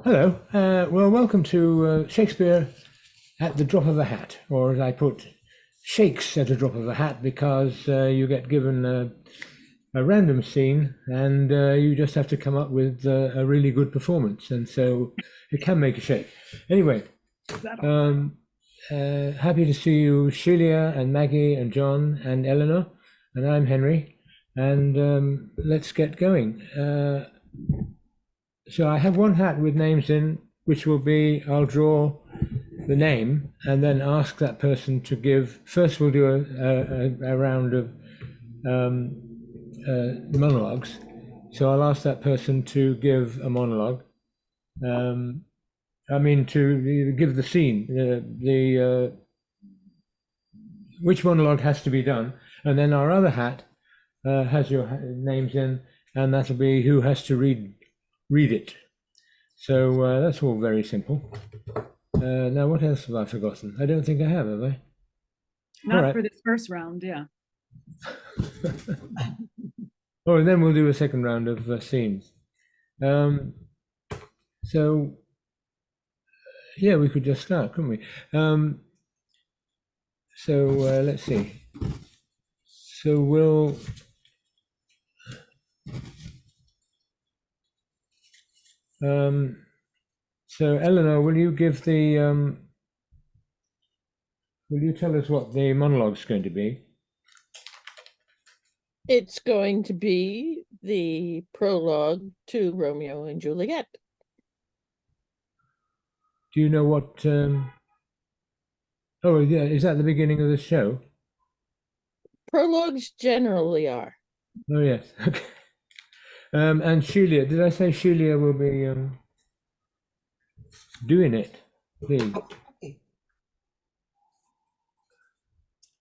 Hello. Well, welcome to Shakespeare at the drop of a hat, or as I put, shakes at a drop of a hat, because you get given a random scene and you just have to come up with a really good performance, and so it can make a shake. Anyway, um, happy to see you, Sheilia and Maggie and John and Eleanor, and I'm Henry, and let's get going. So I have one hat with names in, which will be, I'll draw the name and then ask that person to give. First, we'll do a round of monologues. So I'll ask that person to give a monologue. Um, I mean, to give the scene, which monologue has to be done, and then our other hat has your names in, and that'll be who has to read it. So that's all very simple. Now, what else have I forgotten? I don't think I have I? All Not right. for this first round, yeah. Oh, and then we'll do a second round of scenes. Um, so, yeah, we could just start, couldn't we? So let's see. So we'll. So Eleanor, will you give the? Will you tell us what the monologue's going to be? It's going to be the prologue to Romeo and Juliet. Do you know what? Oh, yeah, is that the beginning of the show? Prologues generally are. Oh, yes. Okay. And Sheilia, did I say Sheilia will be doing it, please? Okay. Do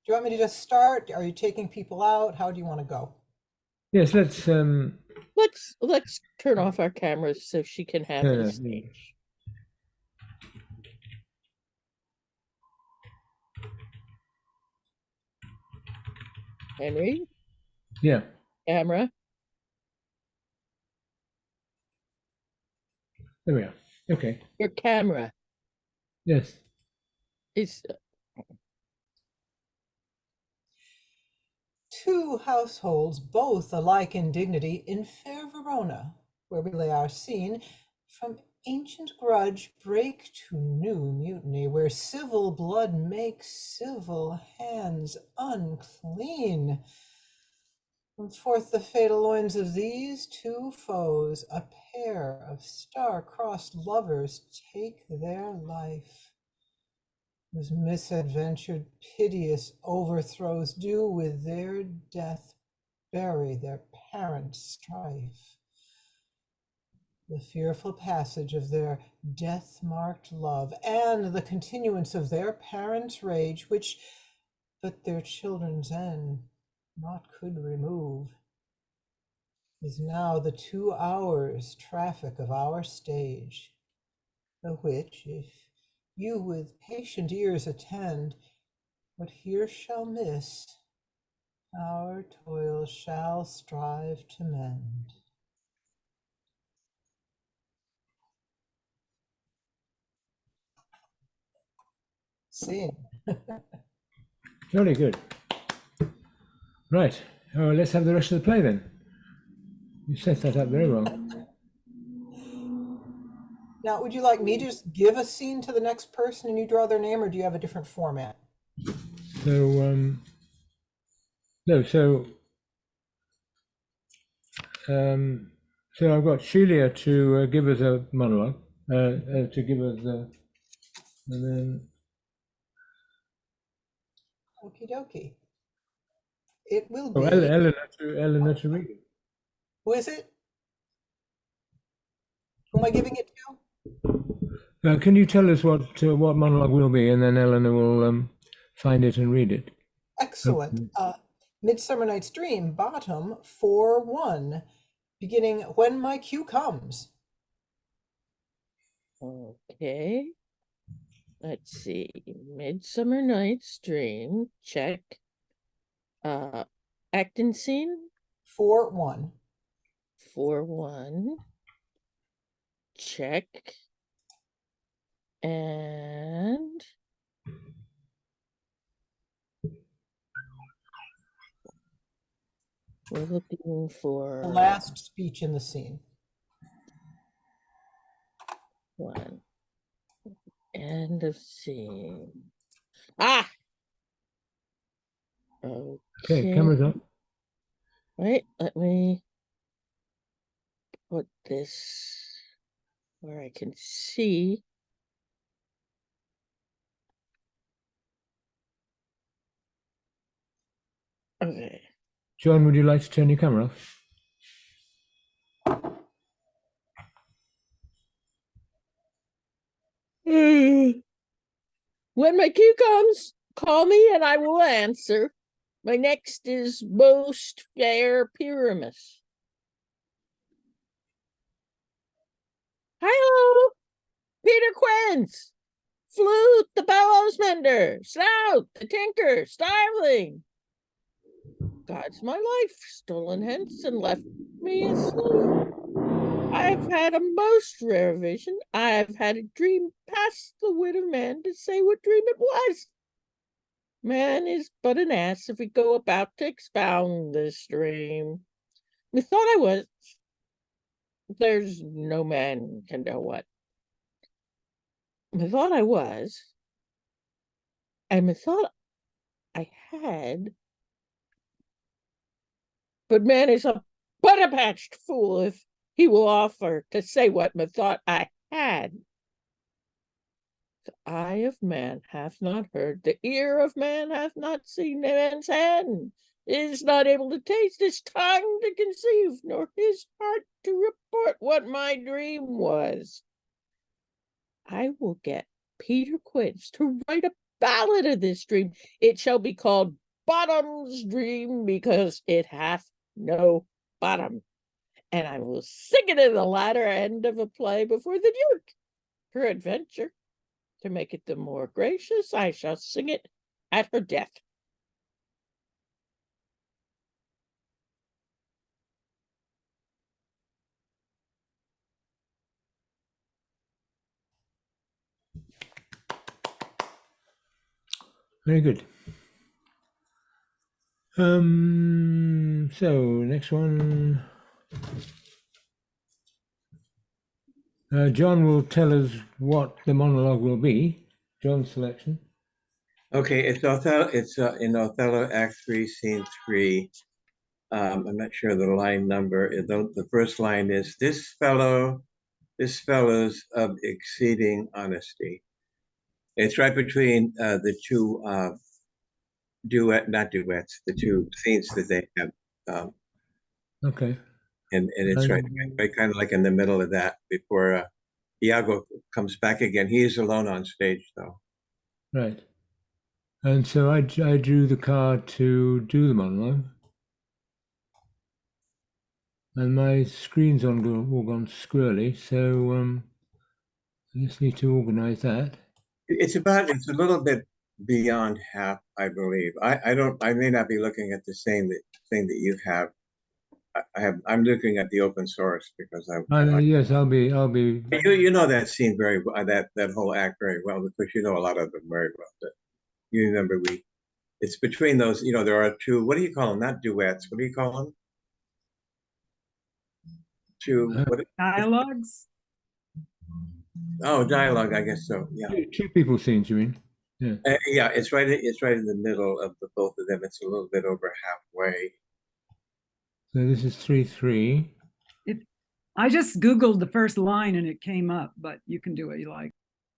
you want me to just start? Are you taking people out? How do you want to go? Yes, let's. Let's turn off our cameras so she can have No, the no, stage. Henry, yeah, camera. there we are. Okay. Your camera Yes. is Two households, both alike in dignity, in fair Verona, where we lay our scene, from ancient grudge break to new mutiny, where civil blood makes civil hands unclean. From forth the fatal loins of these two foes, a pair of star-crossed lovers take their life, whose misadventured piteous overthrows do with their death bury their parents' strife. The fearful passage of their death-marked love, and the continuance of their parents' rage, which but their children's end naught could remove, is now the 2 hours traffic of our stage, the which, if you with patient ears attend, what here shall miss, our toil shall strive to mend. Scene. Very good. Right. Oh, let's have the rest of the play then. You set that up very well. Now, would you like me to just give a scene to the next person and you draw their name, or do you have a different format? So, no, so I've got Sheilia to give us a monologue, to give us, and then. Okie dokie. It will Oh, be. Eleanor to read it. Who is it? Who am I giving it to? Can you tell us what monologue will be, and then Eleanor will find it and read it. Excellent. Midsummer Night's Dream, bottom 4-1, beginning when my cue comes. okay. Let's see. Midsummer Night's Dream. Check. Acting scene 4-1. 4-1. Check. And we're looking for The last speech in the scene. one. End of scene. Ah! Okay, camera's up. Wait, let me put this where I can see. Okay. John, would you like to turn your camera off? When my cue comes, call me and I will answer. My next is most fair Pyramus. Hello, Peter Quince, flute the bellows mender, snout the tinker, starveling. God's my life, stolen hence and left me asleep. I've had a most rare vision. I've had a dream past the wit of man to say what dream it was. Man is but an ass if we go about to expound this dream. Methought I was. There's no man can know what. Methought I was. And methought I had. But man is a butter-patched fool if he will offer to say what methought I had. The eye of man hath not heard, the ear of man hath not seen, man's hand is not able to taste, his tongue to conceive, nor his heart to report what my dream was. I will get Peter Quince to write a ballad of this dream. It shall be called Bottom's Dream, because it hath no bottom. And I will sing it in the latter end of a play before the Duke. Peradventure, to make it the more gracious, I shall sing it at her death. Very good. So next one. John will tell us what the monologue will be. John's selection. Okay, it's Othello. It's in Othello, Act 3, Scene 3. I'm not sure the line number. The first line is, this fellow's of exceeding honesty. It's right between the two not duets, the two scenes that they have. Okay. And it's right kind of like in the middle of that before Iago comes back again. He is alone on stage, though. Right. And so I drew the card to do the monologue. And my screen's all gone squirrely, so I just need to organize that. It's a little bit beyond half, I believe. I may not be looking at the same thing that you have. I'm looking at the open source because yes, I'll be. You know that scene very well, that whole act very well, because you know a lot of them very well. But you remember it's between those. There are two. What do you call them? Not duets. What do you call them? Two dialogues. Oh, dialogue. I guess so. Yeah. Two people scenes, you mean? Yeah. Yeah. It's right in the middle of the both of them. It's a little bit over halfway. So this is 3-3. I just Googled the first line and it came up, but you can do what you like.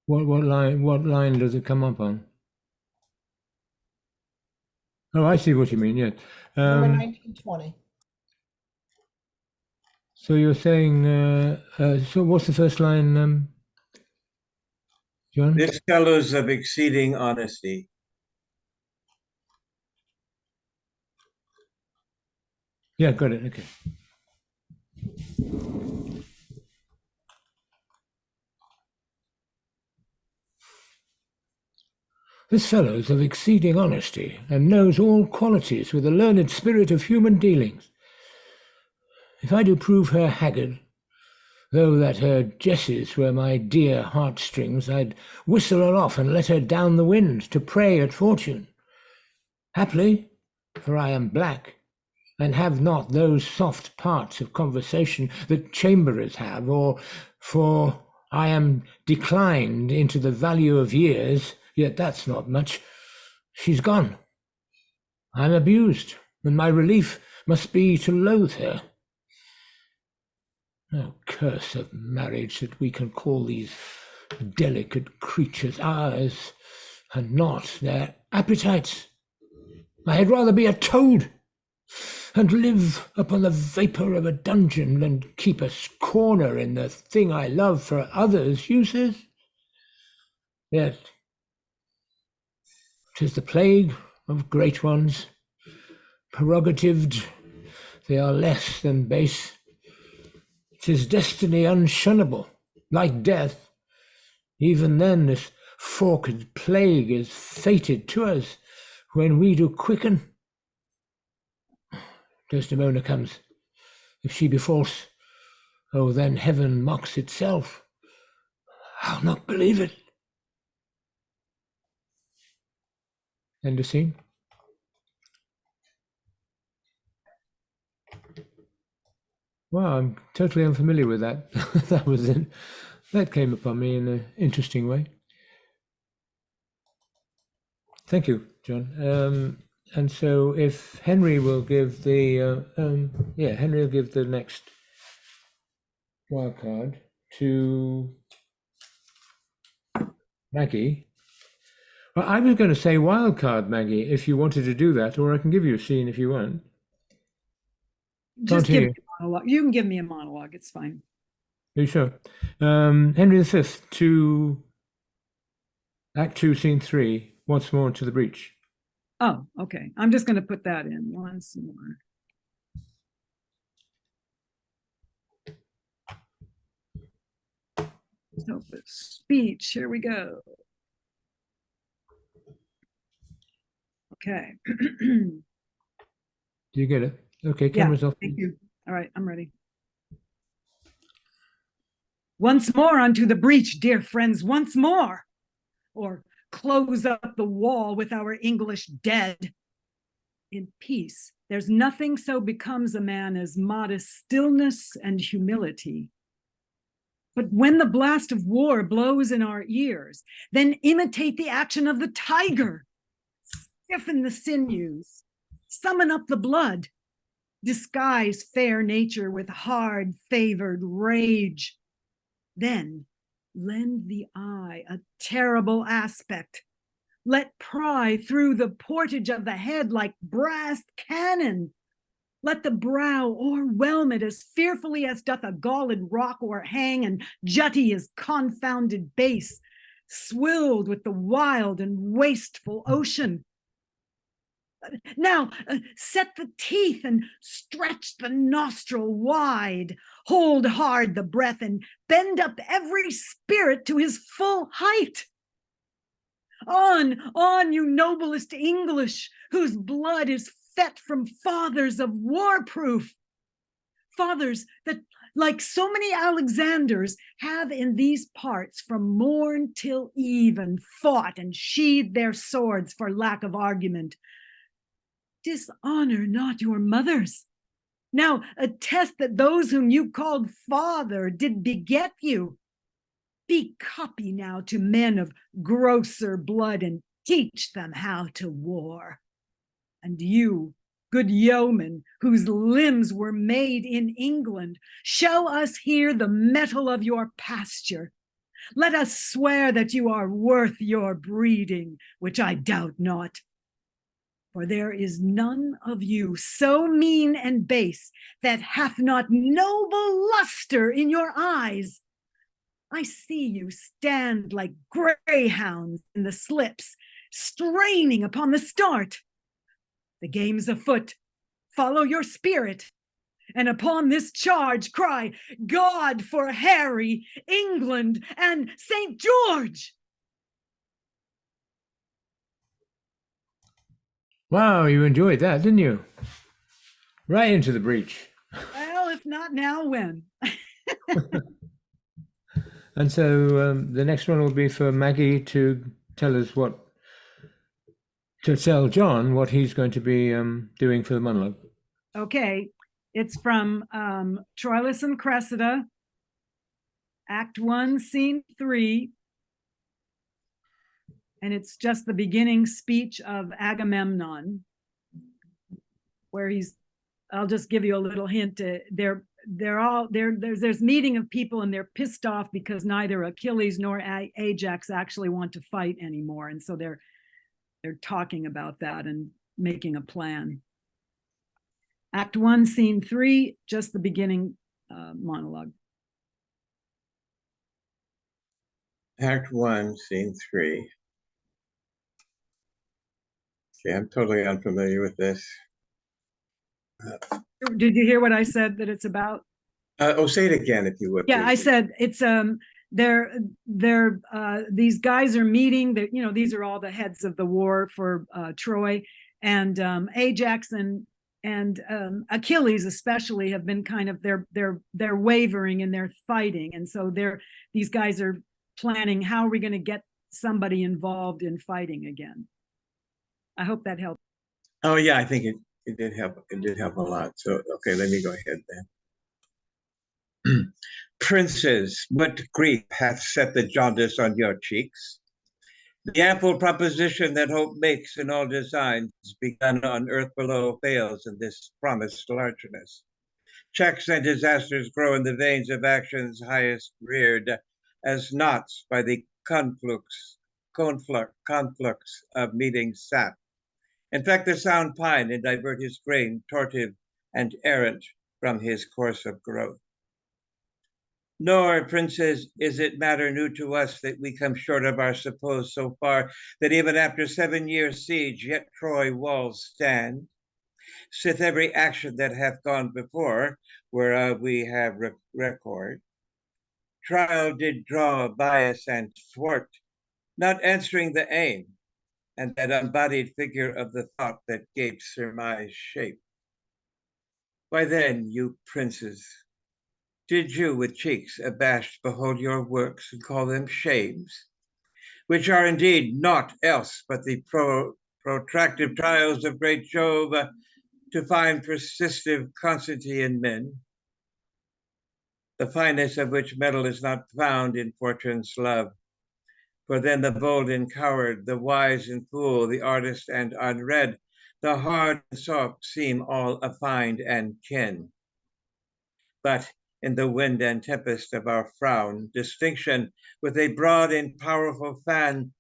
What line does it come up on? Oh, I see what you mean. Yeah. Number 1920. So you're saying, so what's the first line, John? This fellow's of exceeding honesty. Yeah, got it. Okay. This fellow's of exceeding honesty, and knows all qualities with a learned spirit of human dealings. If I do prove her haggard, though that her jesses were my dear heartstrings, I'd whistle her off and let her down the wind to prey at fortune. Haply, for I am black, and have not those soft parts of conversation that chamberers have, or for I am declined into the value of years, yet that's not much. She's gone. I'm abused, and my relief must be to loathe her. Oh, curse of marriage, that we can call these delicate creatures ours, and not their appetites. I had rather be a toad, and live upon the vapour of a dungeon, than keep a corner in the thing I love for others' uses. Yet 'tis the plague of great ones, prerogatived they are less than base. 'Tis destiny unshunnable, like death. Even then this forked plague is fated to us, when we do quicken. Desdemona comes. If she be false, oh, then heaven mocks itself. I'll not believe it. End of scene. Wow, I'm totally unfamiliar with that. That was it. That came upon me in an interesting way. Thank you, John. And so, if Henry will give the Henry will give the next wild card to Maggie. Well, I was going to say wild card, Maggie, if you wanted to do that, or I can give you a scene if you want. Just Can't give hear me a monologue. You can give me a monologue. It's fine. Are you sure? Henry V to Act 2, Scene 3, once more into the breach. Oh, okay. I'm just going to put that in once more. So the speech, here we go. Okay. Do you get it? Okay, Yeah, camera's off. thank you. All right, I'm ready. Once more unto the breach, dear friends, once more. Or close up the wall with our English dead. In peace, there's nothing so becomes a man as modest stillness and humility. But when the blast of war blows in our ears, then imitate the action of the tiger. Stiffen the sinews, summon up the blood, disguise fair nature with hard favored rage. Then lend the eye a terrible aspect. Let pry through the portage of the head like brass cannon. Let the brow o'erwhelm it as fearfully as doth a galled rock o'erhang and jutty his confounded base, swilled with the wild and wasteful ocean. Now set the teeth and stretch the nostril wide, hold hard the breath and bend up every spirit to his full height. On, you noblest English, whose blood is fet from fathers of war-proof, fathers that, like so many Alexanders, have in these parts from morn till even fought and sheathed their swords for lack of argument. Dishonor not your mothers. Now attest that those whom you called father did beget you. Be copy now to men of grosser blood and teach them how to war. And you, good yeomen, whose limbs were made in England, show us here the mettle of your pasture. Let us swear that you are worth your breeding, which I doubt not. For there is none of you so mean and base that hath not noble luster in your eyes. I see you stand like greyhounds in the slips, straining upon the start. The game's afoot. Follow your spirit. And upon this charge cry, God for Harry, England, and St. George. Wow, you enjoyed that, didn't you? Right into the breach. Well, if not now, when? And so the next one will be for Maggie to tell us to tell John what he's going to be doing for the monologue. Okay, it's from Troilus and Cressida, Act 1, Scene 3. And it's just the beginning speech of Agamemnon, where I'll just give you a little hint. There's meeting of people and they're pissed off because neither Achilles nor Ajax actually want to fight anymore. And so they're talking about that and making a plan. Act 1, Scene 3, just the beginning monologue. Act 1, Scene 3. Okay, I'm totally unfamiliar with this. Did you hear what I said that it's about? Say it again, if you would. Yeah, please. I said it's these guys are meeting. That these are all the heads of the war for Troy, and Ajax and Achilles especially have been kind of they're wavering in their fighting, and so these guys are planning how are we going to get somebody involved in fighting again. I hope that helped. Oh yeah, I think it did help. It did help a lot. So okay, let me go ahead then. Princes, what grief hath set the jaundice on your cheeks? The ample proposition that hope makes in all designs begun on earth below fails in this promised largeness. Checks and disasters grow in the veins of actions highest reared as knots by the conflux of meeting sap. In fact, the sound pine and divert his grain, tortive and errant from his course of growth. Nor, princes, is it matter new to us that we come short of our suppose so far that even after 7 years' siege, yet Troy walls stand, sith every action that hath gone before, whereof we have record. Trial did draw bias and thwart, not answering the aim, and that embodied figure of the thought that gave surmise shape. Why then, you princes, did you with cheeks abashed behold your works and call them shames, which are indeed naught else but the protractive trials of great Jove to find persistive constancy in men, the fineness of which metal is not found in fortune's love. For then the bold and coward, the wise and fool, the artist and unread, the hard and soft seem all affind and kin. But in the wind and tempest of our frown, distinction with a broad and powerful fan,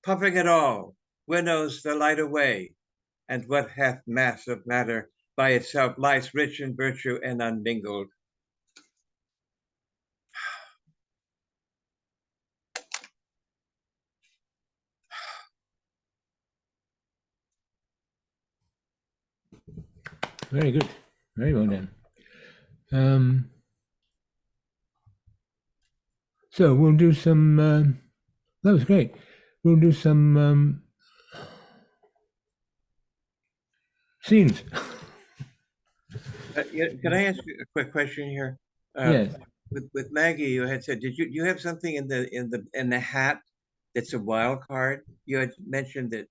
puffing it all, winnows the light away, and what hath mass of matter by itself lies rich in virtue and unmingled. Very good. Very well done. So we'll do some, that was great. We'll do some scenes. Can I ask you a quick question here? Yes. With Maggie, you had said, did you have something in the hat that's a wild card? You had mentioned that.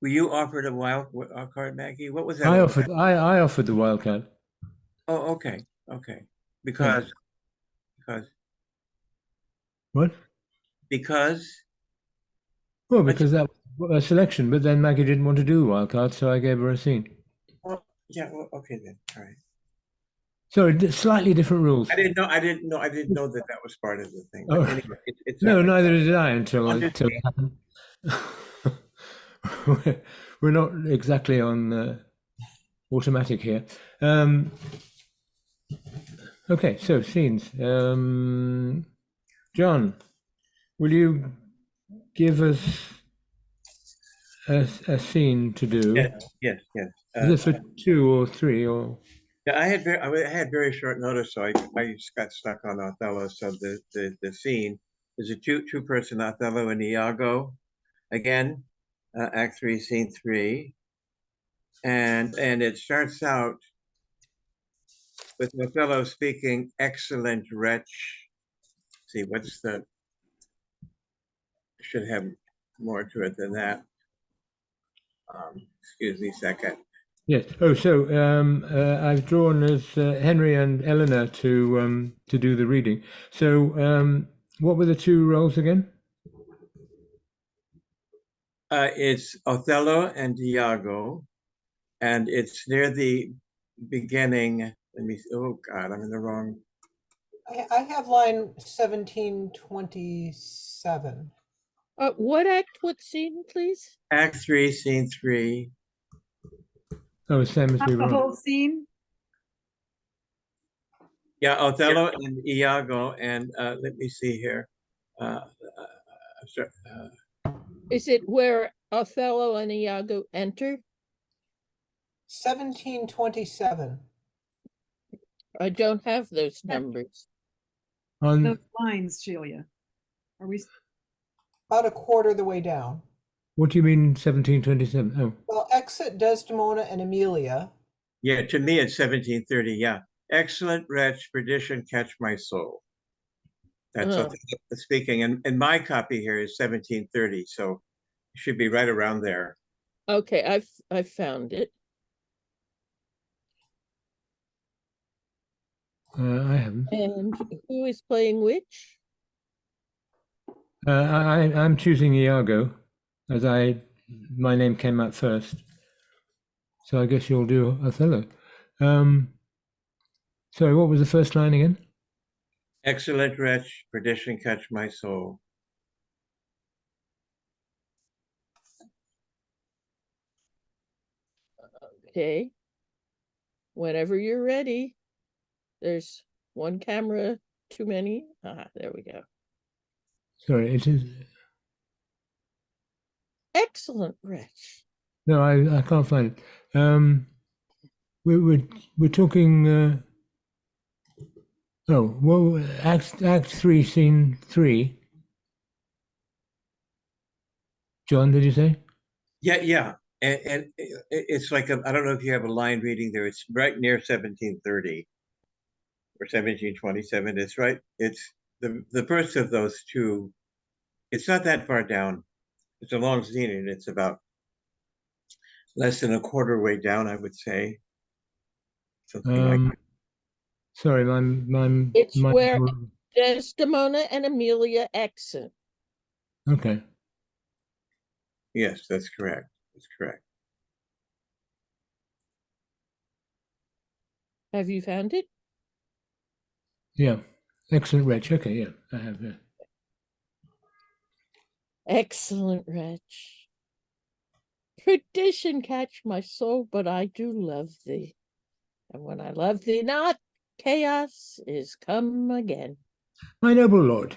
Were you offered a wild card, Maggie? What was that? I offered the wild card. Oh, okay. Because What? because Well, because that was a selection, but then Maggie didn't want to do wild card, so I gave her a scene. yeah, well, okay then. All right. So slightly different rules. I didn't know that was part of the thing. But Oh. anyway, it's No, right. neither did I until it happened. We're not exactly on automatic here. Okay, so scenes. John, will you give us a scene to do? Yes. Is this for 2 or 3 or? Yeah, I had very short notice, so I just got stuck on Othello. So the scene is a two-person Othello and Iago, again, Act 3, Scene 3, and it starts out with Othello speaking, "Excellent wretch, see, what's the, should have more to it than that. Excuse me a second. Yes. Oh, so I've drawn as Henry and Eleanor to do the reading. So what were the two roles again? It's Othello and Iago, and it's near the beginning. Let me. Oh God, I'm in the wrong. I have line 1727. What act, what scene, please? Act 3, Scene 3. Oh, same as Not we the were on. whole scene. Yeah, Othello and Iago, and let me see here. Sorry, Is it where Othello and Iago enter? 1727. I don't have those numbers. On Those lines, Sheilia. Are we? About a quarter of the way down. what do you mean 1727? Oh, Well, exit Desdemona and Amelia. yeah, to me it's 1730. Yeah, excellent wretch, perdition catch my soul. That's Oh. Othello speaking, and my copy here is 1730, so it should be right around there. Okay, I've found it. I haven't. And who is playing which? I'm choosing Iago, as my name came out first. So I guess you'll do Othello. Sorry, what was the first line again? Excellent wretch, perdition catch my soul. Okay. Whenever you're ready. There's one camera too many. Ah, there we go. Sorry, it is. Excellent, Rich. No, I can't find it. We're talking. Oh, well, Act 3, Scene 3. John, did you say? Yeah, and it's like I don't know if you have a line reading there. It's right near 1730 or 1727. It's right. It's the first of those two. It's not that far down. It's a long scene, and it's about less than a quarter way down, I would say. Something like that. Sorry, my It's my. where Desdemona and Amelia exit. Okay. Yes, that's correct. That's correct. Have you found it? Yeah. Excellent, Rich. Okay, yeah, I have. Yeah. Excellent, wretch. Perdition catch my soul, but I do love thee. And when I love thee not, chaos is come again. My noble lord,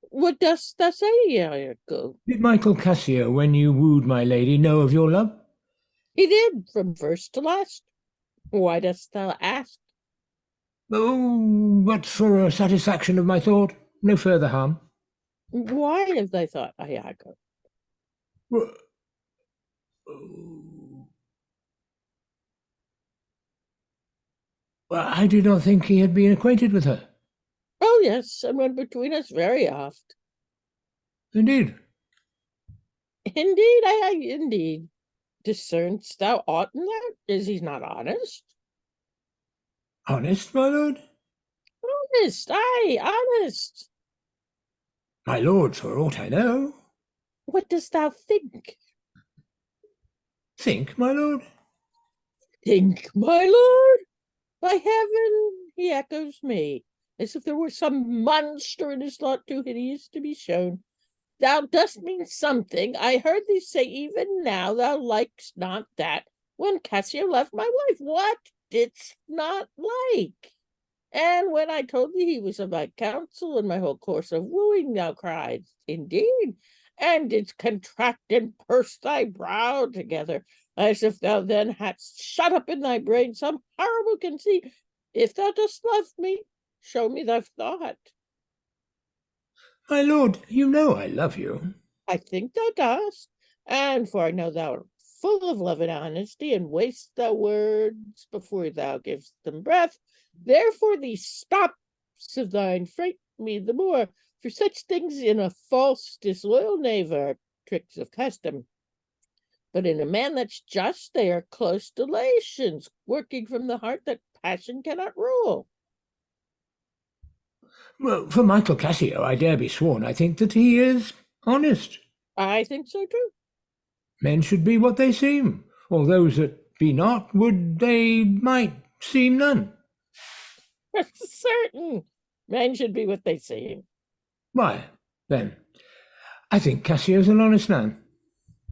What dost thou say, Iago? did Michael Cassio, when you wooed my lady, know of your love? He did, from first to last. Why dost thou ask? Oh, but for a satisfaction of my thought, no further harm. Why have they thought, Iago? Well, I did not think he had been acquainted with her. Oh, yes, and went between us very oft. Indeed. Indeed, indeed. Discernst thou aught in that? Is he not honest? Honest, my lord? Honest, aye, honest. My lord, for aught I know. What dost thou think? Think, my lord? Think, my lord? By heaven, he echoes me, as if there were some monster in his thought too hideous to be shown. Thou dost mean something. I heard thee say even now thou likest not that when Cassio left my wife. What didst not like? And when I told thee he was of my counsel in my whole course of wooing, thou cried, indeed, and didst contract and purse thy brow together, as if thou then hadst shut up in thy brain some horrible conceit. If thou dost love me, show me thy thought. My lord, you know I love you. I think thou dost, and for I know thou art full of love and honesty, and waste thy words before thou givest them breath. Therefore these stops of thine freight me the more. For such things in a false, disloyal knave are tricks of custom. But in a man that's just, they are close delations, working from the heart that passion cannot rule. Well, for Michael Cassio, I dare be sworn, I think that he is honest. I think so too. Men should be what they seem, or those that be not would they might seem none. Certain. Men should be what they seem. Why, then, I think Cassio's an honest man.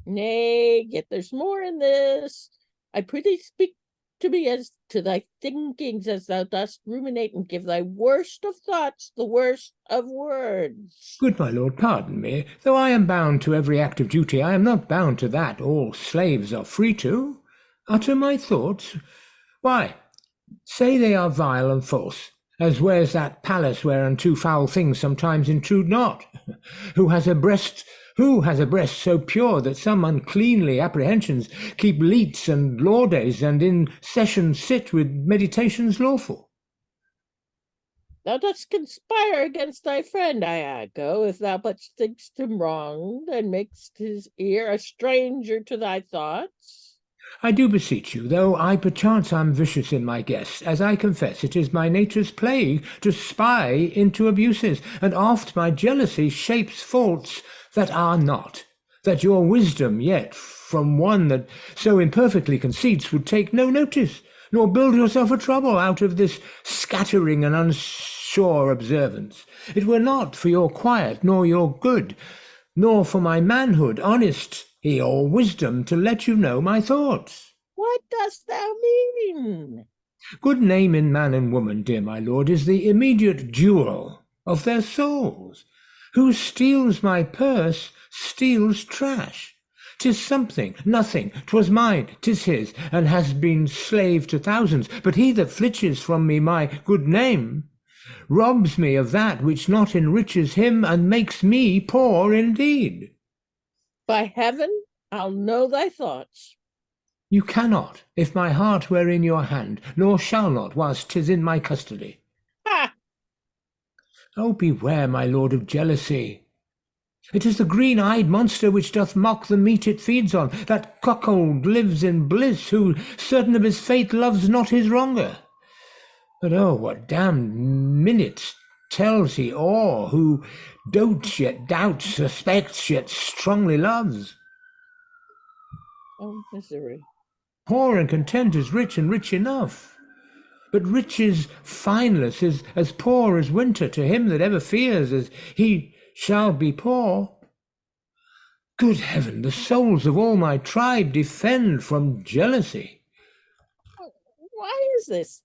Nay, yet there's more in this. I prithee speak to me as to thy thinkings, as thou dost ruminate, and give thy worst of thoughts the worst of words. Good my lord, pardon me. Though I am bound to every act of duty, I am not bound to that all slaves are free to. Utter my thoughts. Why, say they are vile and false, as wears that palace whereunto foul things sometimes intrude not. Who has a breast so pure that some uncleanly apprehensions keep leets and law days, and in session sit with meditations lawful? Thou dost conspire against thy friend, Iago, if thou but think'st him wronged, and makest his ear a stranger to thy thoughts. I do beseech you, though I perchance am vicious in my guess, as I confess it is my nature's plague to spy into abuses, and oft my jealousy shapes faults that are not, that your wisdom yet from one that so imperfectly conceits would take no notice, nor build yourself a trouble out of this scattering and unsure observance. It were not for your quiet, nor your good, nor for my manhood, honesty, or wisdom to let you know my thoughts. What dost thou mean? Good name in man and woman, dear my lord, is the immediate jewel of their souls. Who steals my purse steals trash. 'Tis something, nothing, 'twas mine, 'tis his, and has been slave to thousands. But he that flitches from me my good name robs me of that which not enriches him, and makes me poor indeed. By heaven, I'll know thy thoughts. You cannot, if my heart were in your hand, nor shall not whilst 'tis in my custody. Ha! Oh, beware, my lord, of jealousy. It is the green-eyed monster which doth mock the meat it feeds on. That cuckold lives in bliss, who, certain of his fate, loves not his wronger. But oh, what damned minutes tells he o'er, who dotes yet doubts, suspects yet strongly loves. Oh, misery. Poor and content is rich, and rich enough. But riches fineless is as poor as winter to him that ever fears, as he shall be poor. Good heaven, the souls of all my tribe defend from jealousy. Why is this?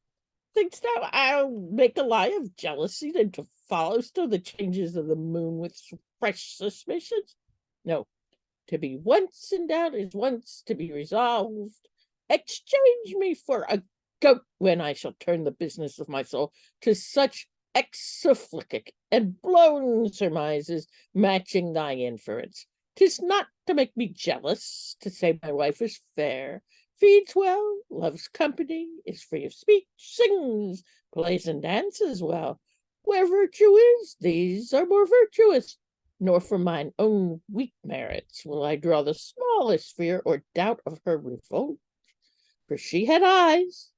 Think'st thou I'll make a lie of jealousy than to follow still the changes of the moon with fresh suspicions? No, to be once in doubt is once to be resolved. Exchange me for a goat when I shall turn the business of my soul to such exaflic and blown surmises matching thy inference. 'Tis not to make me jealous, to say my wife is fair, feeds well, loves company, is free of speech, sings, plays and dances well. Where virtue is, these are more virtuous. Nor from mine own weak merits will I draw the smallest fear or doubt of her revolt. For she had eyes,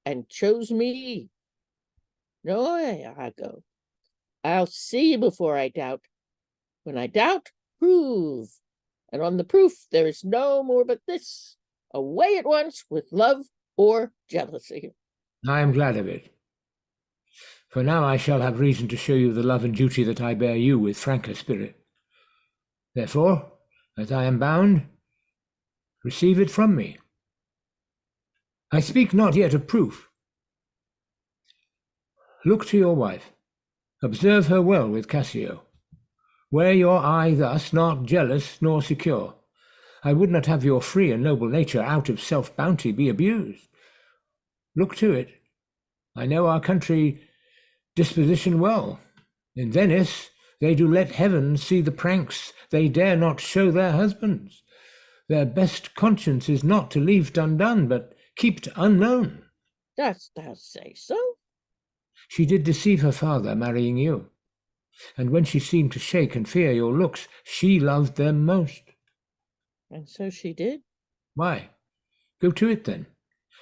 and chose me. No, Iago, I'll see before I doubt. When I doubt, prove. And on the proof there is no more but this: away at once with love or jealousy. I am glad of it. For now I shall have reason to show you the love and duty that I bear you with franker spirit. Therefore, as I am bound, receive it from me. I speak not yet of proof. Look to your wife. Observe her well with Cassio. Wear your eye thus, not jealous nor secure. I would not have your free and noble nature out of self-bounty be abused. Look to it. I know our country disposition well. In Venice they do let heaven see the pranks they dare not show their husbands. Their best conscience is not to leave undone, but keep unknown. Dost thou say so? She did deceive her father, marrying you. And when she seemed to shake and fear your looks, she loved them most. And so she did. Why? Go to it then.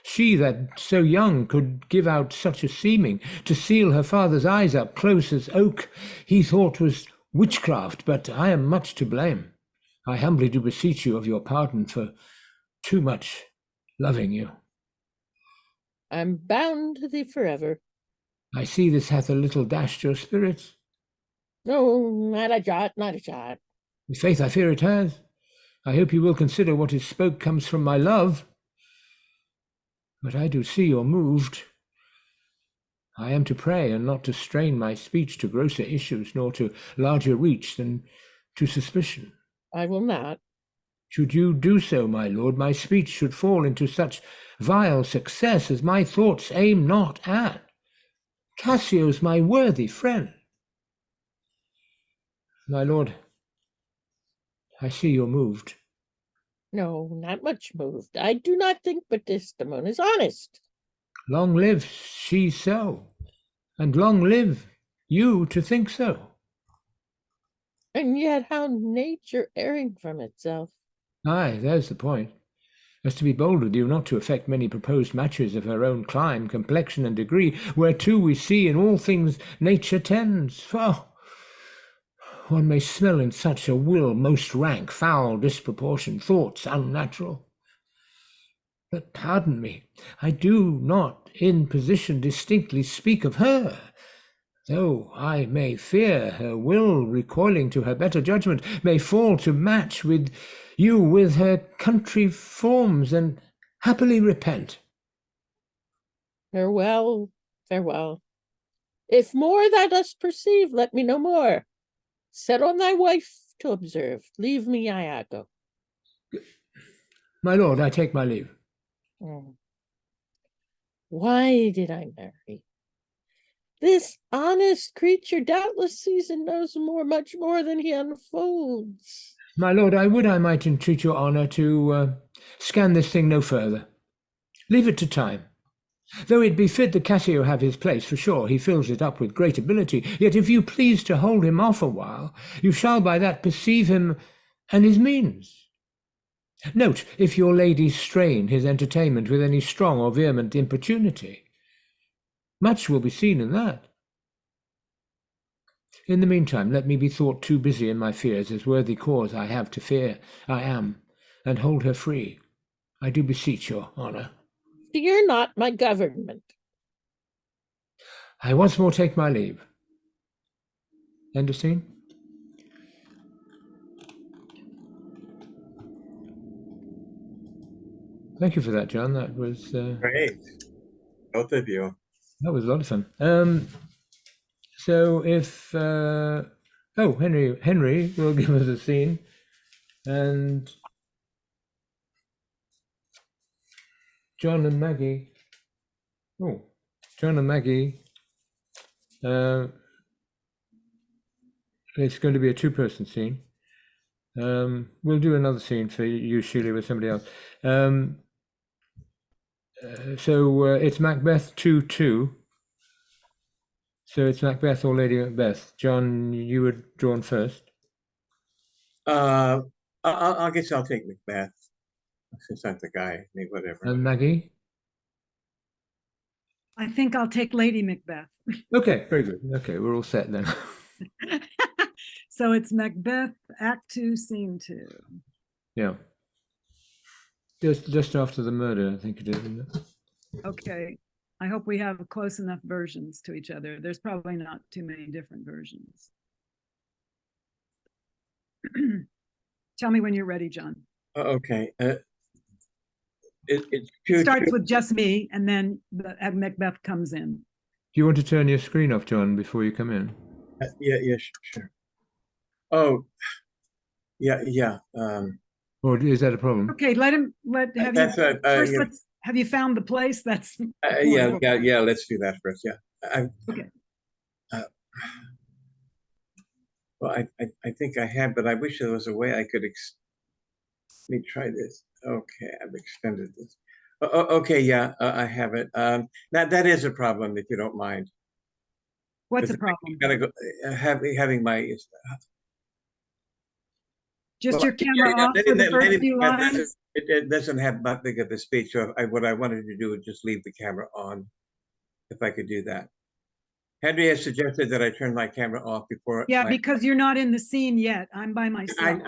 She that so young could give out such a seeming, to seal her father's eyes up close as oak, he thought was witchcraft, but I am much to blame. I humbly do beseech you of your pardon for too much loving you. I'm bound to thee forever. I see this hath a little dashed your spirits. No, not a jot, not a jot. In faith, I fear it has. I hope you will consider what is spoke comes from my love. But I do see you're moved. I am to pray, and not to strain my speech to grosser issues, nor to larger reach than to suspicion. I will not. Should you do so, my lord, my speech should fall into such vile success as my thoughts aim not at. Cassio's my worthy friend. My lord, I see you're moved. No, not much moved. I do not think but Desdemona is honest. Long live she so, and long live you to think so. And yet how nature erring from itself. Aye, there's the point. As to be bold with you, not to affect many proposed matches of her own clime, complexion, and degree, whereto we see in all things nature tends. For one may smell in such a will most rank, foul disproportion, thoughts unnatural. But pardon me, I do not in position distinctly speak of her, though I may fear her will, recoiling to her better judgment, may fall to match with you with her country forms, and happily repent. Farewell, farewell. If more thou dost perceive, let me know more. Set on thy wife to observe. Leave me, Iago. My lord, I take my leave. Why did I marry? This honest creature doubtless sees and knows much more than he unfolds. My lord, I would I might entreat your honour to scan this thing no further. Leave it to time. Though it befit that Cassio have his place, for sure, he fills it up with great ability, yet if you please to hold him off a while, you shall by that perceive him and his means. Note, if your lady strain his entertainment with any strong or vehement importunity. Much will be seen in that. In the meantime, let me be thought too busy in my fears, as worthy cause I have to fear I am, and hold her free. I do beseech your honour. Fear not my government. I once more take my leave. End of scene. Thank you for that, John. That was Great. Both of you. that was a lot of fun. So if Henry will give us a scene, and John and Maggie. Oh, John and Maggie. It's going to be a two-person scene. We'll do another scene for you, Sheilia, with somebody else. So it's Macbeth 2-2. So it's Macbeth or Lady Macbeth. John, you were drawn first. I guess I'll take Macbeth, since I'm the guy. I mean, whatever. And Maggie? I think I'll take Lady Macbeth. Okay, very good. Okay, we're all set then. So it's Macbeth, Act 2, Scene 2. Yeah. Just after the murder, I think it is, isn't it? Okay. I hope we have close enough versions to each other. There's probably not too many different versions. Tell me when you're ready, John. Okay. It's It starts with just me, and then Macbeth comes in. Do you want to turn your screen off, John, before you come in? Yeah, sure. Oh, yeah. Or is that a problem? Okay, have you found the place? That's yeah. Let's do that first. Yeah. Okay. Well, I think I have, but I wish there was a way I could. Let me try this. Okay, I've extended this. Okay, yeah, I have it. That is a problem, if you don't mind. What's the problem? Gotta go, having my Just well, your camera yeah, off for the first few lines? it doesn't have that big of a speech. So what I wanted to do was just leave the camera on, if I could do that. Henry has suggested that I turn my camera off before. Yeah, because you're not in the scene yet. I'm by myself.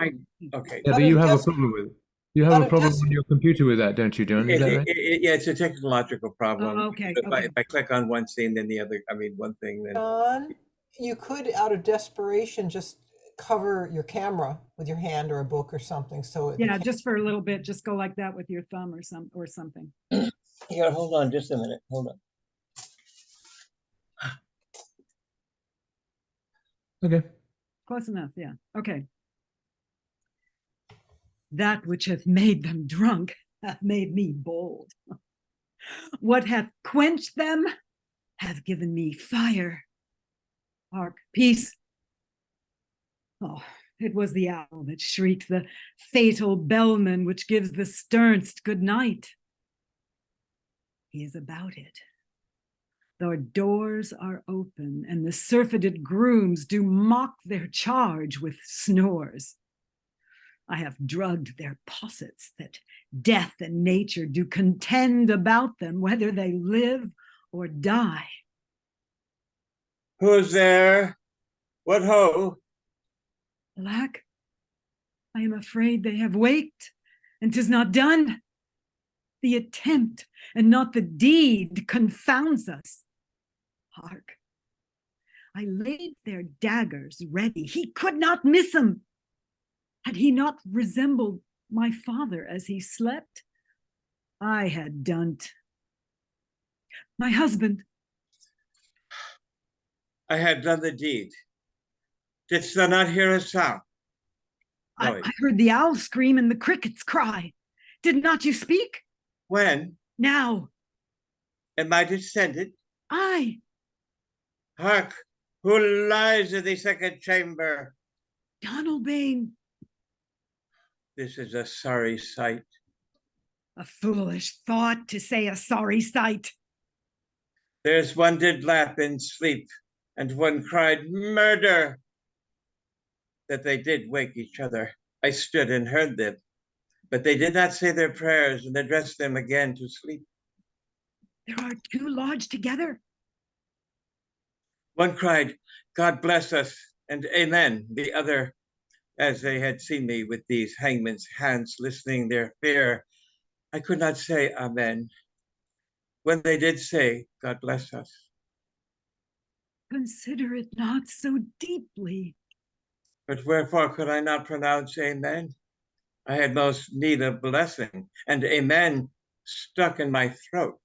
Okay. Yeah, but you have a problem with it. You have a problem on your computer with that, don't you, John? Is that right? Yeah, it's a technological problem. Oh, okay. If I click on one scene, then the other, I mean, one thing, then. John, you could, out of desperation, just cover your camera with your hand or a book or something. So Yeah, just for a little bit, just go like that with your thumb or something. Yeah, hold on just a minute. Hold on. Okay. Close enough, yeah. Okay. That which hath made them drunk hath made me bold. What hath quenched them hath given me fire. Hark, peace. Oh, it was the owl that shrieked, the fatal bellman which gives the sternst good night. He is about it. The doors are open, and the surfeited grooms do mock their charge with snores. I have drugged their possets, that death and nature do contend about them, whether they live or die. Who's there? What ho? Alack, I am afraid they have waked, and 'tis not done. The attempt and not the deed confounds us. Hark, I laid their daggers ready. He could not miss 'em. Had he not resembled my father as he slept, I had done't. My husband. I had done the deed. Didst thou not hear a sound? I heard the owl scream and the crickets cry. Did not you speak? When? Now. Am I descended? I. Hark, who lies in the second chamber? Donalbain. This is a sorry sight. A foolish thought to say a sorry sight. There's one did laugh in sleep, and one cried, murder! That they did wake each other. I stood and heard them, but they did not say their prayers and address them again to sleep. There are two lodged together. One cried, God bless us, and amen. The other, as they had seen me with these hangman's hands listening their fear, I could not say amen. When they did say, God bless us. Consider it not so deeply. But wherefore could I not pronounce amen? I had most need of blessing, and amen stuck in my throat.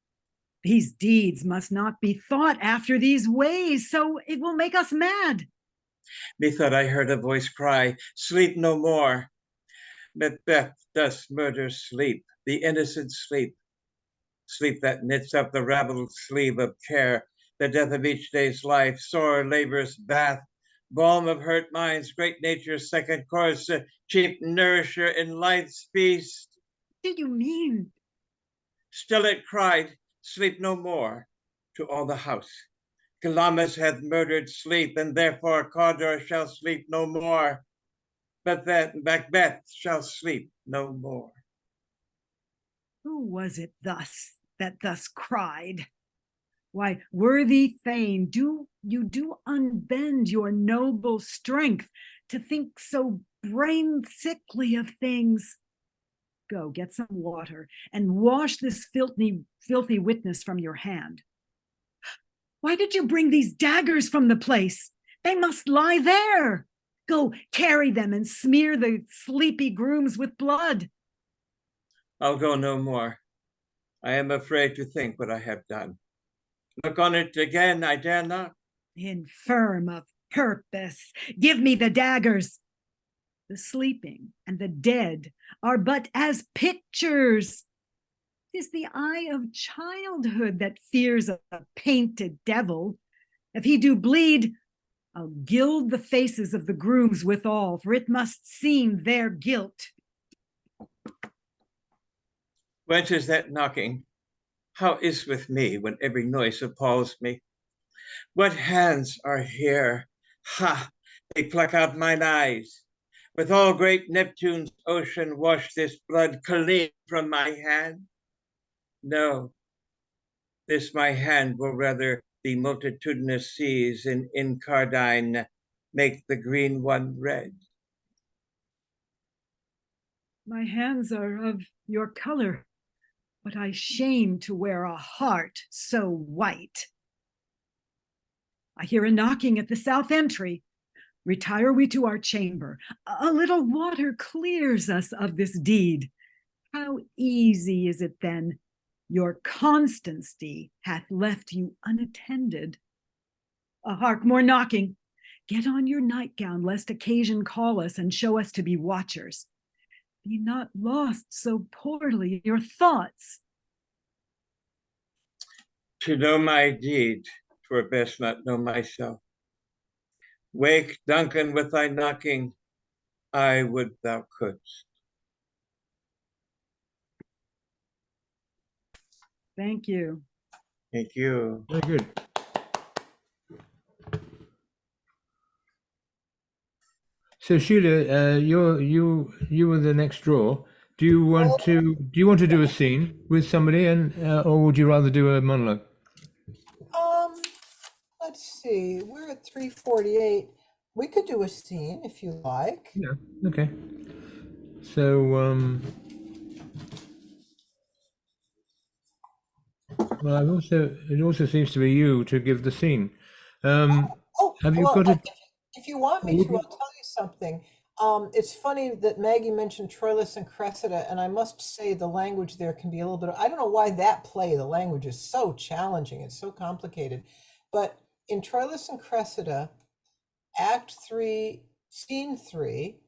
These deeds must not be thought after these ways, so it will make us mad. Methought I heard a voice cry, sleep no more. Macbeth does murder sleep, the innocent sleep. Sleep that knits up the raveled sleeve of care, the death of each day's life, sore labor's bath, balm of hurt minds, great nature's second course, chief nourisher in life's feast. What do you mean? Still it cried, sleep no more, to all the house. Calamus hath murdered sleep, and therefore Cawdor shall sleep no more. But that Macbeth shall sleep no more. Who was it that thus cried? Why, worthy Thane, do unbend your noble strength to think so brain sickly of things. Go, get some water and wash this filthy witness from your hand. Why did you bring these daggers from the place? They must lie there. Go, carry them and smear the sleepy grooms with blood. I'll go no more. I am afraid to think what I have done. Look on it again, I dare not. Infirm of purpose, give me the daggers. The sleeping and the dead are but as pictures. 'Tis the eye of childhood that fears a painted devil. If he do bleed, I'll gild the faces of the grooms withal, for it must seem their guilt. Whence is that knocking? How is with me when every noise appalls me? What hands are here? Ha! They pluck out mine eyes. With all great Neptune's ocean wash this blood clean from my hand? No, this my hand will rather the multitudinous seas in Incardine make the green one red. My hands are of your color, but I shame to wear a heart so white. I hear a knocking at the south entry. Retire we to our chamber. A little water clears us of this deed. How easy is it then? Your constancy hath left you unattended. Hark, more knocking. Get on your nightgown, lest occasion call us and show us to be watchers. Be not lost so poorly your thoughts. To know my deed, 'twere best not know myself. Wake, Duncan, with thy knocking. I would thou couldst. Thank you. Thank you. Very good. So Sheila, you were the next draw. Do you want to do a scene with somebody, and or would you rather do a monologue? Let's see. We're at 3:48. We could do a scene if you like. Yeah. Okay. So well, it also seems to be you to give the scene. Have you got it? If you want me to, I'll tell you something. It's funny that Maggie mentioned Troilus and Cressida, and I must say the language there can be a little bit. I don't know why that play, the language is so challenging. It's so complicated. But in Troilus and Cressida, Act 3, Scene 3,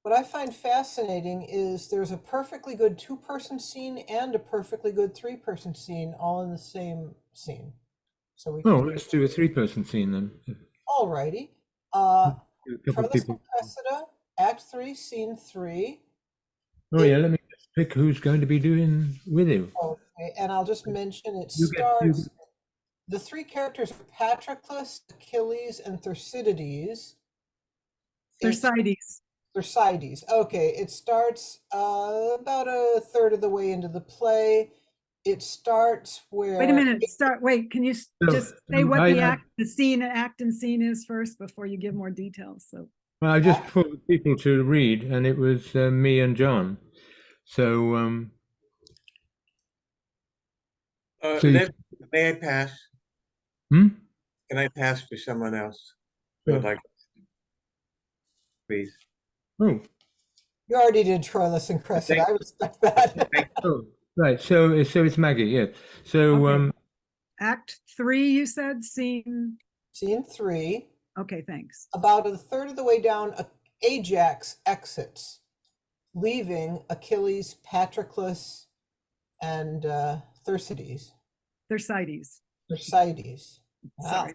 what I find fascinating is there's a perfectly good 2-person scene and a perfectly good 3-person scene all in the same scene. So we can let's do a 3-person scene then. all righty. A couple of Troilus people. and Cressida, Act 3, Scene 3. Oh yeah, let me just pick who's going to be doing with you. Okay, and I'll just mention it You starts. The 3 characters are Patroclus, Achilles, and Thersites. Thersites. Okay, it starts about a third of the way into the play. It starts where. Wait a minute. Wait, can you just say what the act and scene is first before you give more details? So. Well, I just put people to read, and it was me and John. So, May I pass? Can I pass to someone else? Sure. Would like, please. Oh. You already did Troilus and Cressida. I respect that. Oh, right. So it's Maggie. Yeah. So okay. Act 3, you said, Scene 3. Okay, thanks. About a third of the way down, Ajax exits, leaving Achilles, Patroclus, and Thersites. Thersites. Wow. Sorry,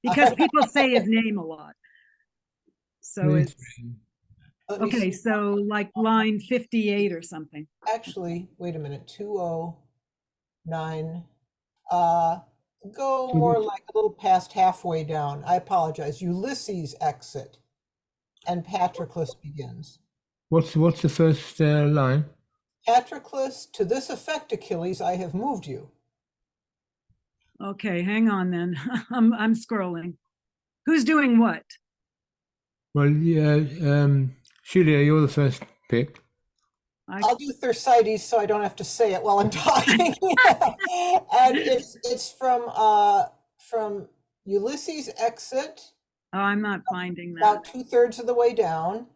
because people say his name a lot. So it's okay. So like line 58 or something. Actually, wait a minute. 209. Go more like a little past halfway down. I apologize. Ulysses exit, and Patroclus begins. What's the first line? Patroclus, to this effect, Achilles, I have moved you. Okay, hang on then. I'm scrolling. Who's doing what? Well, yeah, Sheilia, you're the first pick. I'll do Thersites so I don't have to say it while I'm talking. And it's from Ulysses' exit. Oh, I'm not finding that. About 2/3 of the way down.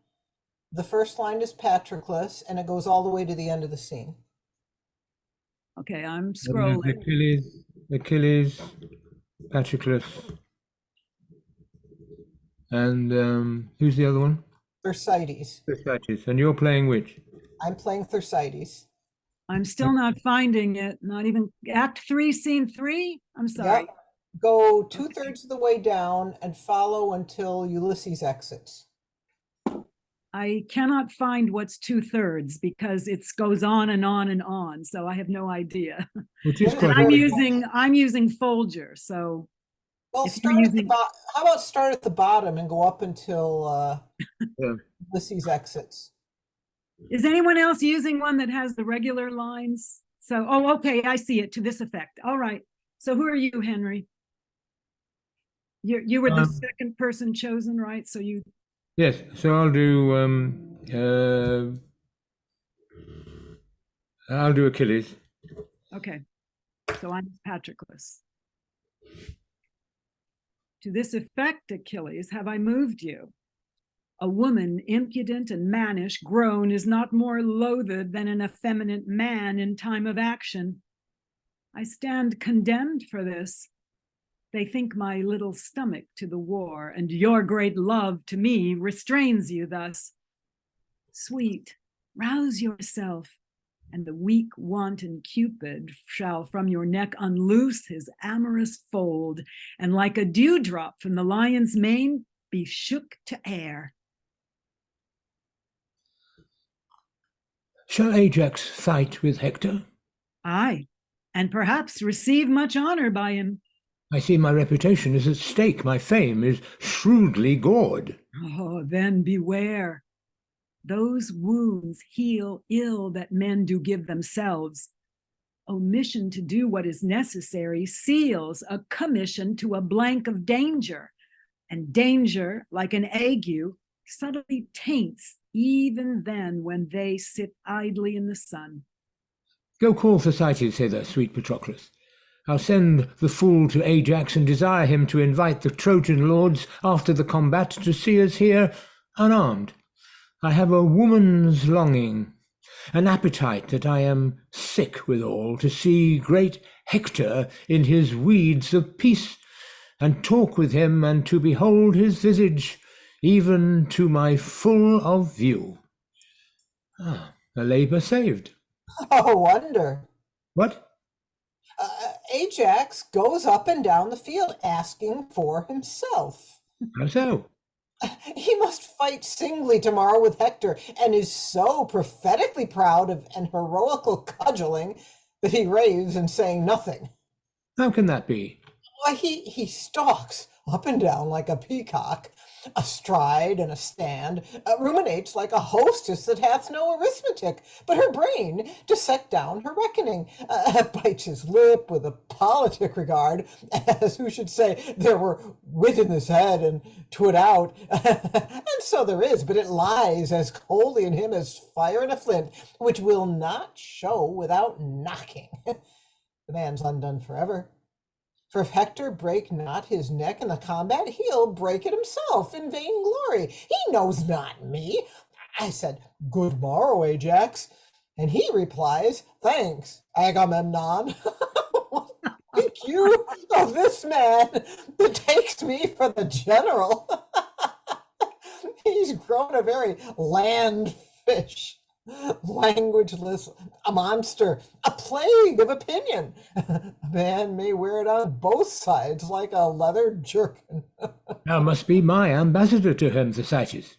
The first line is Patroclus, and it goes all the way to the end of the scene. Okay, I'm scrolling. Achilles, Patroclus, and who's the other one? Thersites. And you're playing which? I'm playing Thersites. I'm still not finding it. Not even Act 3, Scene 3. I'm sorry. Yep. Go 2/3 of the way down and follow until Ulysses exits. I cannot find what's 2/3 because it goes on and on and on. So I have no idea. Which is I'm using Folger. So. Well, If you're using, how about start at the bottom and go up until Yeah. Ulysses exits? is anyone else using one that has the regular lines? So, oh, okay, I see it to this effect. All right. So who are you, Henry? You were the second person chosen, right? So you, Yes, so I'll do Achilles. okay. So I'm Patroclus. To this effect, Achilles, have I moved you? A woman impudent and mannish grown is not more loathed than an effeminate man in time of action. I stand condemned for this. They think my little stomach to the war and your great love to me restrains you thus. Sweet, rouse yourself, and the weak wanton Cupid shall from your neck unloose his amorous fold, and like a dewdrop from the lion's mane be shook to air. Shall Ajax fight with Hector? Aye, and perhaps receive much honor by him. I see my reputation is at stake, my fame is shrewdly gored. Oh, then beware. Those wounds heal ill that men do give themselves. Omission to do what is necessary seals a commission to a blank of danger, and danger, like an ague, subtly taints even then when they sit idly in the sun. Go call Thersites hither, sweet Patroclus. I'll send the fool to Ajax and desire him to invite the Trojan lords after the combat to see us here unarmed. I have a woman's longing, an appetite that I am sick withal, to see great Hector in his weeds of peace, and talk with him, and to behold his visage, even to my full of view. Ah, a labour saved. Oh, wonder. What? Ajax goes up and down the field asking for himself. How so? He must fight singly tomorrow with Hector, and is so prophetically proud of an heroical cudgeling that he raves and saying nothing. How can that be? Why, he stalks up and down like a peacock, astride and astand, ruminates like a hostess that hath no arithmetic, but her brain to set down her reckoning, bites his lip with a politic regard, as who should say there were wit in his head and 'twould out, and so there is, but it lies as coldly in him as fire in a flint, which will not show without knocking. The man's undone forever. For if Hector break not his neck in the combat, he'll break it himself in vain glory. He knows not me. I said, good morrow, Ajax. And he replies, thanks, Agamemnon. What think you of this man that takes me for the general? He's grown a very land fish. Languageless, a monster, a plague of opinion. A man may wear it on both sides like a leather jerkin. Thou must be my ambassador to him, Thersites.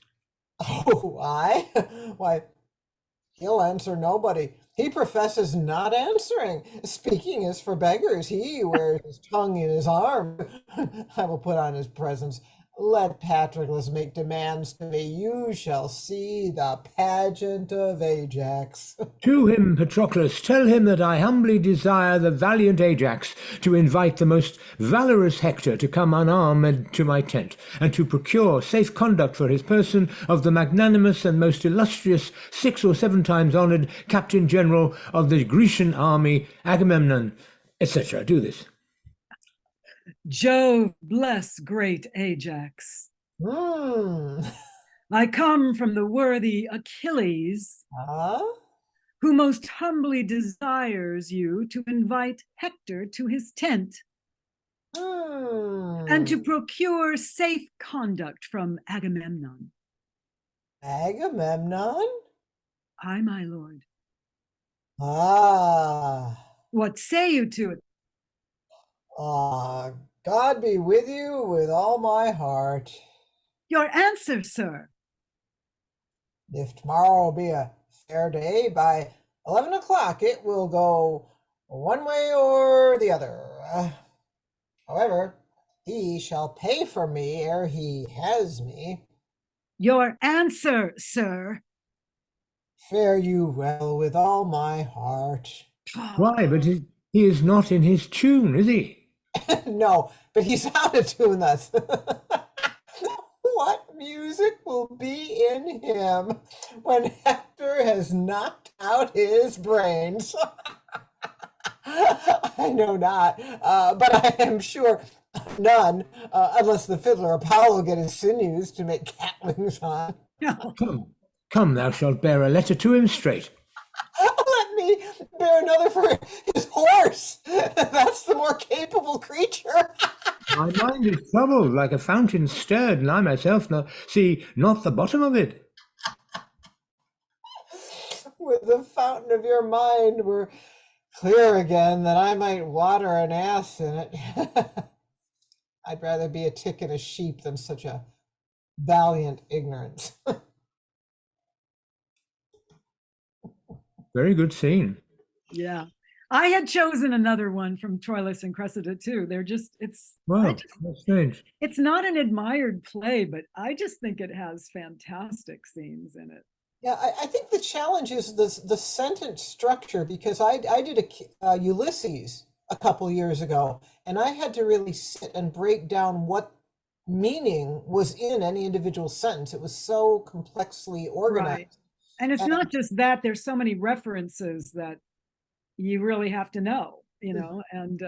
Oh, I? Why, he'll answer nobody. He professes not answering. Speaking is for beggars. He wears his tongue in his arm. I will put on his presence. Let Patroclus make demands to me. You shall see the pageant of Ajax. To him, Patroclus, tell him that I humbly desire the valiant Ajax to invite the most valorous Hector to come unarmed to my tent, and to procure safe conduct for his person of the magnanimous and most illustrious 6 or 7 times honoured Captain General of the Grecian army, Agamemnon, etc. Do this. Jove bless great Ajax. I come from the worthy Achilles, who most humbly desires you to invite Hector to his tent, and to procure safe conduct from Agamemnon. Agamemnon? Aye, my lord. Ah. What say you to it? Ah, God be with you with all my heart. Your answer, sir. If tomorrow will be a fair day, by 11 o'clock it will go one way or the other. However, He shall pay for me ere he has me. Your answer, sir. Fare you well with all my heart. Why, but he is not in his tune, is he? No, but he's out of tune us. What music will be in him when Hector has knocked out his brains? I know not, but I am sure none, unless the fiddler Apollo get his sinews to make catlings on. No. Come, thou shalt bear a letter to him straight. Let me bear another for his horse. That's the more capable creature. My mind is troubled like a fountain stirred, and I myself see not the bottom of it. With the fountain of your mind were clear again, that I might water an ass in it. I'd rather be a tick and a sheep than such a valiant ignorance. Very good scene. Yeah. I had chosen another one from Troilus and Cressida too. They're just, Wow, that's strange. it's not an admired play, but I just think it has fantastic scenes in it. Yeah, I think the challenge is the sentence structure, because I did a Ulysses a couple years ago, and I had to really sit and break down what meaning was in any individual sentence. It was so complexly organized. Right. And it's not just that, there's so many references that you really have to know, you know, and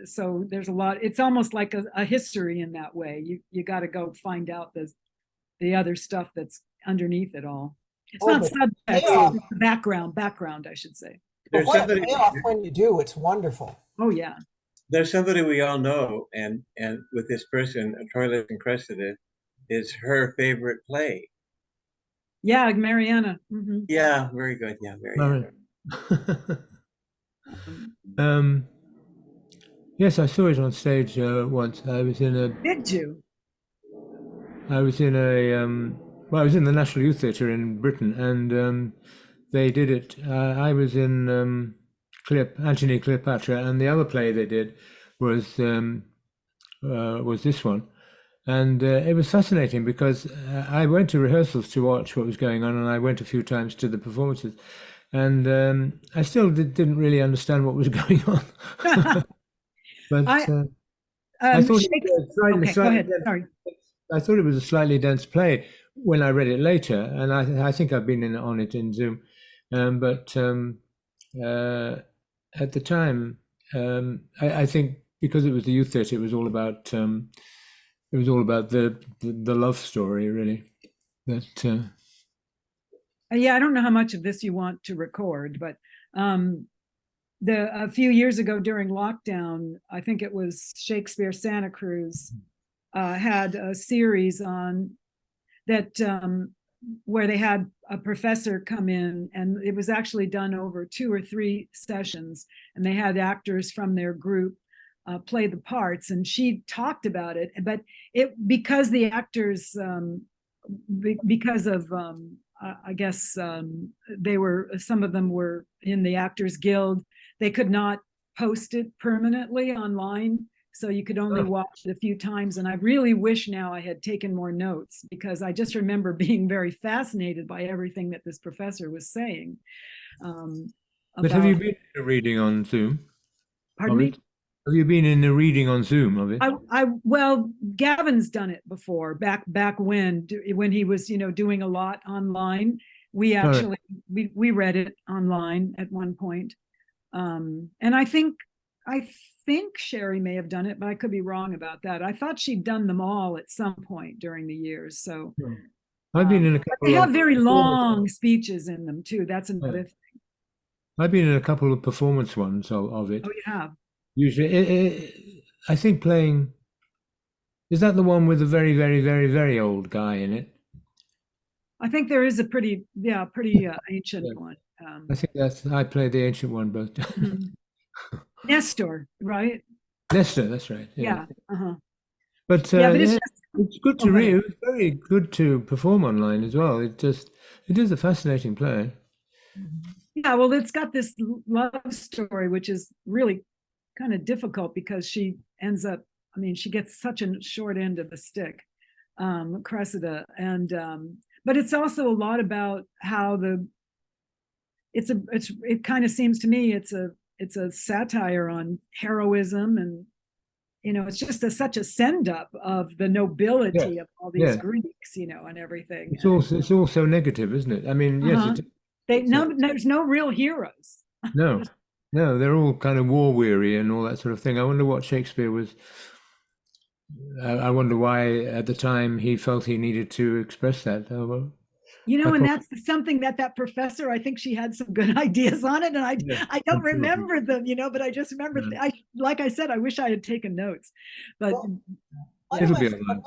so there's a lot, it's almost like a history in that way. You got to go find out the other stuff that's underneath it all. It's not subtext, it's the background, I should say. But what a payoff when you do, it's wonderful. Oh yeah. There's somebody we all know, and with this person, Troilus and Cressida, is her favorite play. Yeah, Mariana. Yeah, very good. Yeah, very good. Yes, I saw it on stage once. I was in a. Did you? I was in a. Well, I was in the National Youth Theatre in Britain, and they did it. I was in Antony Cleopatra, and the other play they did was this one, and it was fascinating because I went to rehearsals to watch what was going on, and I went a few times to the performances, and I still didn't really understand what was going on. But I thought I thought it was a slightly dense play when I read it later, and I think I've been on it in Zoom, but at the time, I think because it was the youth theatre, it was all about the love story, really. That yeah, I don't know how much of this you want to record, but a few years ago during lockdown, I think it was Shakespeare Santa Cruz had a series on that where they had a professor come in, and it was actually done over 2 or 3 sessions, and they had actors from their group play the parts, and she talked about it. But because the actors, because of I guess some of them were in the Actors Guild, they could not post it permanently online, so you could only watch it a few times. And I really wish now I had taken more notes, because I just remember being very fascinated by everything that this professor was saying. But have you been in a reading on Zoom? Pardon me? Have you been in a reading on Zoom of it? Well, Gavin's done it before, back when he was, doing a lot online. We actually we read it online at one point. And I think Sherry may have done it, but I could be wrong about that. I thought she'd done them all at some point during the years. So I've been in a couple. They have very long speeches in them too. That's another thing. I've been in a couple of performance ones of it. Oh, you have? Usually, I think playing. Is that the one with the very, very, very, very old guy in it? I think there is a pretty ancient one. I think I played the ancient one both times. Nestor, right? Nestor, that's right. Yeah. But it's good to read. It's very good to perform online as well. It is a fascinating play. Yeah, well, it's got this love story, which is really kind of difficult, because she ends up I mean, she gets such a short end of the stick, Cressida. And but it's also a lot about how it kind of seems to me it's a satire on heroism, and it's just such a send up of the nobility of all these Yeah. Greeks, and everything. It's also negative, isn't it? I mean, yes, There's no real heroes. no, they're all kind of war weary and all that sort of thing. I wonder what Shakespeare was. I wonder why at the time he felt he needed to express that. And that's something that professor, I think she had some good ideas on it, and I don't remember them, but I just remember, like I said, I wish I had taken notes, but. One of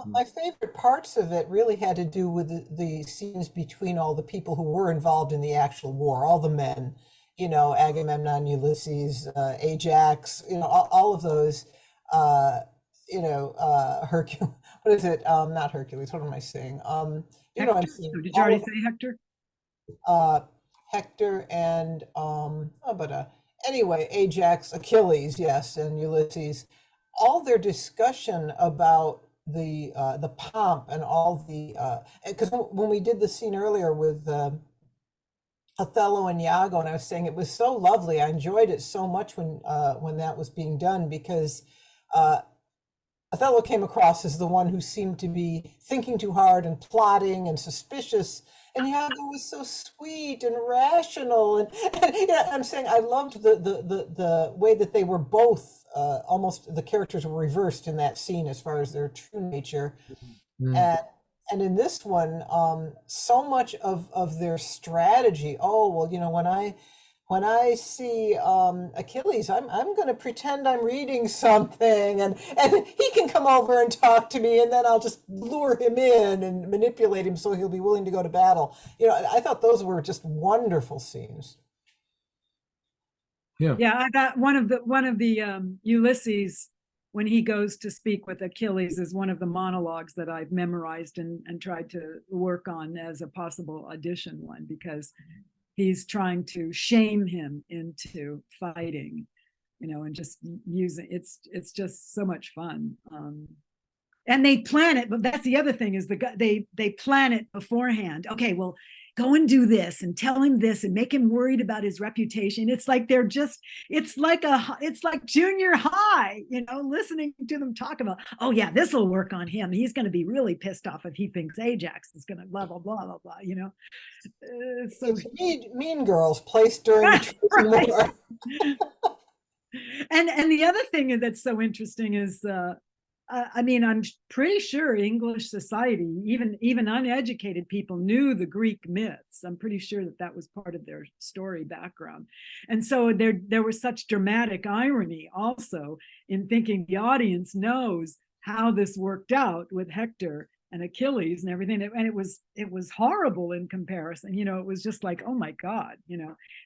my favorite parts of it really had to do with the scenes between all the people who were involved in the actual war, all the men, Agamemnon, Ulysses, Ajax, all of those, Hercules, what is it? Not Hercules, what am I saying? Hector? Did you already say Hector? Hector and, anyway, Ajax, Achilles, yes, and Ulysses. All their discussion about the pomp and all the because when we did the scene earlier with Othello and Iago, and I was saying it was so lovely. I enjoyed it so much when that was being done, because Othello came across as the one who seemed to be thinking too hard and plotting and suspicious, and Iago was so sweet and rational. And I'm saying I loved the way that they were both almost, the characters were reversed in that scene as far as their true nature. And in this one, so much of their strategy. Oh, well, when I see Achilles, I'm going to pretend I'm reading something, and he can come over and talk to me, and then I'll just lure him in and manipulate him so he'll be willing to go to battle. I thought those were just wonderful scenes. Yeah, I thought one of the Ulysses, when he goes to speak with Achilles, is one of the monologues that I've memorized and tried to work on as a possible audition one, because he's trying to shame him into fighting, and just using it's just so much fun. And they plan it, but that's the other thing, is they plan it beforehand. Okay, well, go and do this and tell him this and make him worried about his reputation. It's like it's like junior high, listening to them talk about, oh yeah, this will work on him. He's going to be really pissed off if he thinks Ajax is going to blah, blah, blah, blah, blah, So Mean Girls placed during the Trojan War. And the other thing that's so interesting is, I mean, I'm pretty sure English society, even uneducated people, knew the Greek myths. I'm pretty sure that was part of their story background. And so there was such dramatic irony also in thinking the audience knows how this worked out with Hector and Achilles and everything. And it was horrible in comparison. It was just like, oh my God,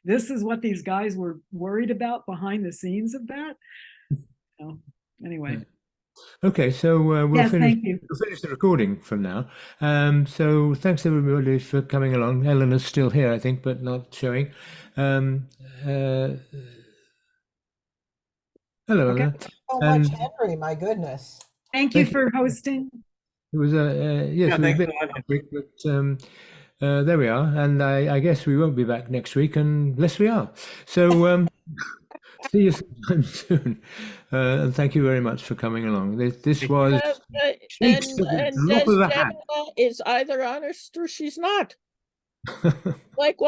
this is what these guys were worried about behind the scenes of that. Anyway. Okay, so we'll finish the recording from now. So thanks everybody for coming along. Eleanor's still here, I think, but not showing. Hello, Eleanor. So much, Henry, my goodness. Thank you for hosting. It was yes, it was a bit quick, but there we are. And I guess we won't be back next week unless we are. So see you sometime soon. And thank you very much for coming along. This was and Stella is either honest or she's not. Like